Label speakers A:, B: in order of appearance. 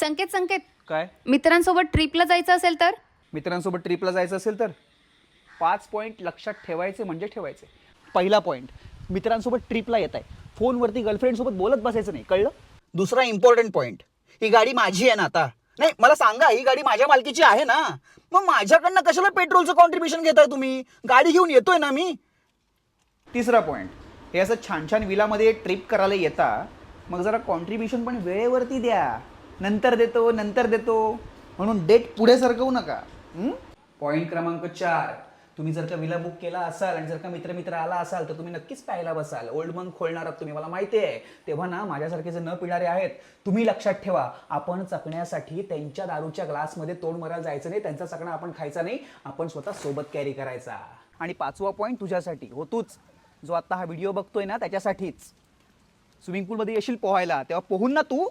A: संकेत संकेत
B: काय
A: मित्रांसोबत ट्रिपला जायचं असेल तर
B: मित्रांसोबत ट्रिपला जायचं असेल तर 5 पॉईंट लक्षात ठेवायचे म्हणजे ठेवायचे. पहिला पॉईंट, मित्रांसोबत ट्रिपला येत आहे, फोनवरती गर्लफ्रेंडसोबत बोलत बसायचं नाही, कळलं? दुसरा इम्पॉर्टंट पॉईंट, ही गाडी माझी आहे ना आता. नाही, मला सांगा, ही गाडी माझ्या मालकीची आहे ना, मग माझ्याकडनं कशाला पेट्रोलचं कॉन्ट्रीब्युशन घेताय तुम्ही? गाडी घेऊन येतोय ना मी. तिसरा पॉईंट, हे असं छान छान विलामध्ये ट्रिप करायला येता, मग जरा कॉन्ट्रीब्युशन पण वेळेवरती द्या. नंतर देतो म्हणून डेट पुढे सरकवू नका. पॉईंट क्रमांक 4, तुम्ही जर का विला बुक केला असाल आणि जर का मित्र आला असाल तर तुम्ही नक्कीच प्यायला बसाल. ओल्ड मंक खोलणार आहात तुम्ही, मला माहिती आहे. तेव्हा ना माझ्यासारखे जे न पिणारे आहेत, तुम्ही लक्षात ठेवा, आपण चकण्यासाठी त्यांच्या दारूच्या ग्लासमध्ये तोंड मारायला जायचं नाही, त्यांचा चकणा आपण खायचा नाही, आपण स्वतः सोबत कॅरी करायचा. आणि 5वा पॉईंट तुझ्यासाठी हो, तूच जो आता हा व्हिडिओ बघतोय ना त्याच्यासाठीच. स्विमिंग पूलमध्ये येशील पोहायला, तेव्हा पोहून ना तू